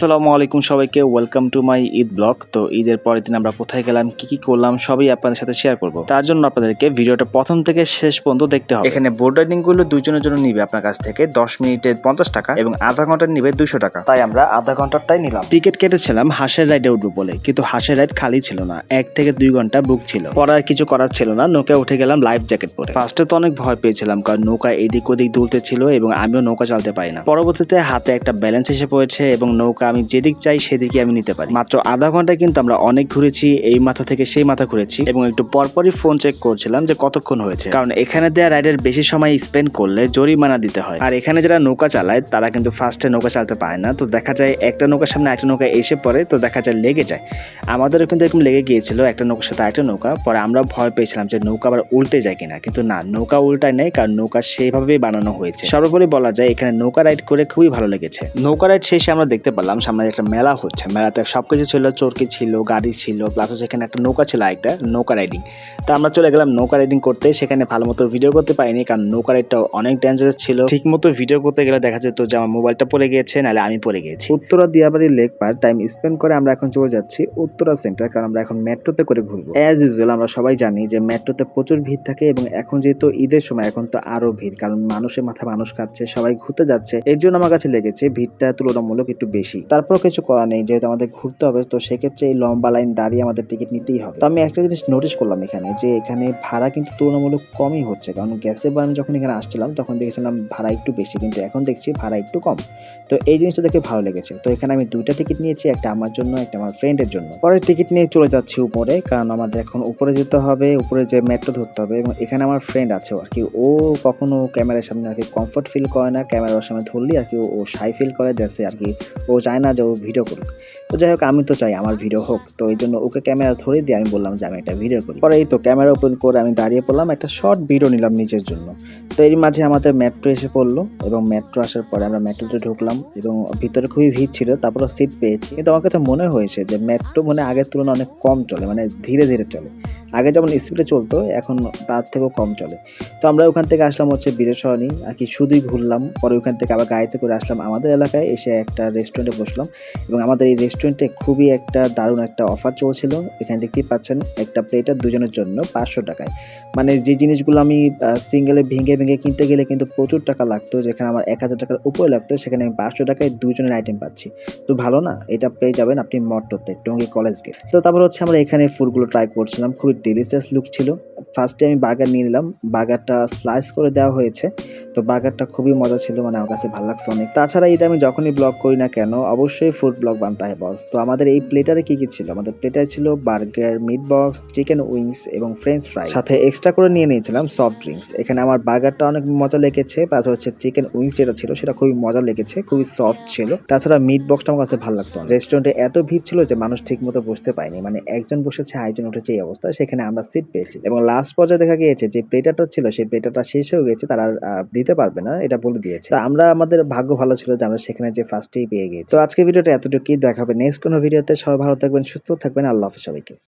আসসালামু আলাইকুম সবাইকে, welcome to my Eid blog. তো ঈদের পরের দিন আমরা কোথায় গেলাম, কি করলাম সবই আপনাদের সাথে শেয়ার করব। তার জন্য আপনাদেরকে ভিডিওটা প্রথম থেকে শেষ পর্যন্ত দেখতে হবে। এখানে বোট রাইডিং গুলো দুজনের জন্য নিবে আপনার কাছ থেকে 10 মিনিটে 50 টাকা এবং আধা ঘন্টা নিবে 200 টাকা। তাই আমরা আধা ঘন্টারটাই নিলাম। টিকিট কেটেছিলাম হাঁসের রাইডে উঠবো বলে, কিন্তু হাঁসের রাইড খালি ছিল না, 1 থেকে 2 ঘন্টা বুক ছিল। পরে আর কিছু করার ছিল না, নৌকায় উঠে গেলাম লাইফ জ্যাকেট পরে। ফার্স্টে তো অনেক ভয় পেয়েছিলাম, কারণ নৌকা এদিক ওদিক দুলতে ছিল এবং আমিও নৌকা চালাতে পারি না। পরবর্তীতে হাতে একটা ব্যালেন্স এসে পড়েছে এবং নৌকা আমি যেদিক চাই সেদিকে আমি নিতে পারি। মাত্র আধা ঘন্টায় কিন্তু আমরা অনেক ঘুরেছি, এই মাথা থেকে সেই মাথা ঘুরেছি এবং একটু পরপরই ফোন চেক করছিলাম যে কতক্ষণ হয়েছে, কারণ এখানে দেয়া রাইডের বেশি সময় স্পেন্ড করলে জরিমানা দিতে হয়। আর এখানে যারা নৌকা চালায় তারা কিন্তু ফার্স্টে নৌকা চালাতে পারে না, তো দেখা যায় একটা নৌকার সামনে একটা নৌকা এসে পড়ে, তো দেখা যায় লেগে যায়। আমাদেরও কিন্তু এরকম লেগে গিয়েছিল একটা নৌকার সাথে আরেকটা নৌকা। পরে আমরা ভয় পেয়েছিলাম যে নৌকা আবার উল্টে যায় কিনা, কিন্তু না, নৌকা উল্টায় নেই, কারণ নৌকা সেইভাবেই বানানো হয়েছে। সর্বোপরি বলা যায় এখানে নৌকা রাইড করে খুবই ভালো লেগেছে। নৌকা রাইড শেষে আমরা দেখতে পেলাম সামনে একটা মেলা হচ্ছে, মেলাতে সবকিছু ছিল, চরকি ছিল, গাড়ি ছিল, প্লাস হচ্ছে এখানে একটা নৌকা ছিল, একটা নৌকা রাইডিং। তো আমরা চলে গেলাম নৌকা রাইডিং করতে। সেখানে ভালো মতো ভিডিও করতে পারিনি, কারণ নৌকা রাইডটা অনেক ডেঞ্জারাস ছিল। ঠিক মতো ভিডিও করতে গেলে দেখা যেত যে আমার মোবাইলটা পড়ে গিয়েছে, নাহলে আমি পড়ে গিয়েছি। উত্তরা দিয়াবাড়ি লেক পার টাইম স্পেন্ড করে আমরা এখন চলে যাচ্ছি উত্তরা সেন্টার, কারণ আমরা এখন মেট্রোতে করে ঘুরবো। অ্যাজ ইউজুয়াল আমরা সবাই জানি যে মেট্রোতে প্রচুর ভিড় থাকে এবং এখন যেহেতু ঈদের সময় এখন তো আরো ভিড়, কারণ মানুষের মাথা মানুষ খাচ্ছে, সবাই ঘুরতে যাচ্ছে। এর জন্য আমার কাছে লেগেছে ভিড়টা তুলনামূলক একটু বেশি। তারপর কিছু করার নেই, যেহেতু আমাদের ঘুরতে হবে, তো সেক্ষেত্রে এই লম্বা লাইন দাঁড়িয়ে আমাদের টিকিট নিতেই হবে। তো আমি একটা জিনিস নোটিস করলাম এখানে, যে এখানে ভাড়া কিন্তু তুলনামূলক কমই হচ্ছে, কারণ গ্যাসের বার আমি যখন এখানে আসছিলাম তখন দেখেছিলাম ভাড়া একটু বেশি, কিন্তু এখন দেখছি ভাড়া একটু কম। তো এই জিনিসটা দেখে ভালো লেগেছে। তো এখানে আমি 2টা টিকিট নিয়েছি, একটা আমার জন্য, একটা আমার ফ্রেন্ডের জন্য। পরে টিকিট নিয়ে চলে যাচ্ছি উপরে, কারণ আমাদের এখন উপরে যেতে হবে, উপরে যে মেট্রো ধরতে হবে। এবং এখানে আমার ফ্রেন্ড আছে আর কি, ও কখনো ক্যামেরার সামনে আর কি কমফর্ট ফিল করে না, ক্যামেরার সামনে ধরলি আর কি ও শাই ফিল করে, যাচ্ছে আর কি ও চায় না যে ও ভিডিও করুক। তো যাই হোক, আমি তো চাই আমার ভিডিও হোক, তো এই জন্য ওকে ক্যামেরা ধরে দিয়ে আমি বললাম যে আমি একটা ভিডিও করি। পরে এই তো ক্যামেরা ওপেন করে আমি দাঁড়িয়ে পড়লাম, একটা শর্ট ভিডিও নিলাম নিজের জন্য। তো এর মাঝে আমাদের মেট্রো এসে পড়লো এবং মেট্রো আসার পরে আমরা মেট্রোতে ঢুকলাম এবং ভিতরে খুবই ভিড় ছিল, তারপরে সিট পেয়েছি। কিন্তু আমার কাছে মনে হয়েছে যে মেট্রো মানে আগের তুলনায় অনেক কম চলে, মানে ধীরে ধীরে চলে। আগে যেমন স্পিডে চলতো এখন তার থেকেও কম চলে। তো আমরা ওখান থেকে আসলাম হচ্ছে বীরেশরণী আর কি, শুধুই ঘুরলাম। পরে ওখান থেকে আবার গাড়িতে করে আসলাম আমাদের এলাকায়, এসে একটা রেস্টুরেন্টে বসলাম এবং আমাদের এই রেস্টুরেন্টে খুবই একটা দারুণ একটা অফার চলছিল। এখানে দেখতেই পাচ্ছেন একটা প্লেটার দুজনের জন্য 500 টাকায়। মানে যে জিনিসগুলো আমি সিঙ্গেলে ভেঙে ভেঙে কিনতে গেলে কিন্তু প্রচুর টাকা লাগতো, যেখানে আমার 1000 টাকার উপরে লাগতো, সেখানে আমি 500 টাকায় দুজনের আইটেম পাচ্ছি। তো ভালো না? এটা পেয়ে যাবেন আপনি মট্টোতে, টঙ্গী কলেজ গেট। তো তারপর হচ্ছে আমরা এখানে ফুডগুলো ট্রাই করছিলাম, খুবই ডেলিশিয়াস লুক ছিল। ফার্স্টে আমি বার্গার নিয়ে নিলাম, বার্গারটা স্লাইস করে দেওয়া হয়েছে। তো বার্গারটা খুবই মজা ছিল, মানে আমার কাছে ভালো লাগছে অনেক। তাছাড়া ঈদে আমি যখনই ব্লগ করি না কেন অবশ্যই ফুড ব্লগ বানতে হয় বস। তো আমাদের এই প্লেটারে কি কি ছিল, আমাদের প্লেটারে ছিল burger, meat box, chicken wings এবং ফ্রেঞ্চ ফ্রাই, সাথে এক্সট্রা করে নিয়ে নিয়েছিলাম সফট ড্রিঙ্কস। এখানে আমার বার্গারটা অনেক মজা লেগেছে, প্লাস হচ্ছে চিকেন উইংস যেটা ছিল সেটা খুবই মজা লেগেছে, খুবই সফট ছিল। তাছাড়া মিট বক্সটা আমার কাছে ভালো লাগছে। রেস্টুরেন্টে এত ভিড় ছিল যে মানুষ ঠিক মতো বসতে পায়নি, মানে একজন বসেছে আরেকজন উঠেছে এই অবস্থা। সেখানে আমরা সিট পেয়েছি এবং লাস্ট পর্যায়ে দেখা গিয়েছে যে প্লেটারটা ছিল সেই প্লেটারটা শেষ হয়ে গেছে, তারা দিতে পারবে না এটা বলে দিয়েছে। তো আমরা, আমাদের ভাগ্য ভালো ছিল যে আমরা সেখানে যে ফার্স্টেই পেয়ে গেছি। তো আজকে ভিডিওটা এতটুকুই, দেখাবে নেক্সট কোনো ভিডিওতে। সবাই ভালো থাকবেন, সুস্থ থাকবেন, আল্লাহ হাফেজ সবাইকে।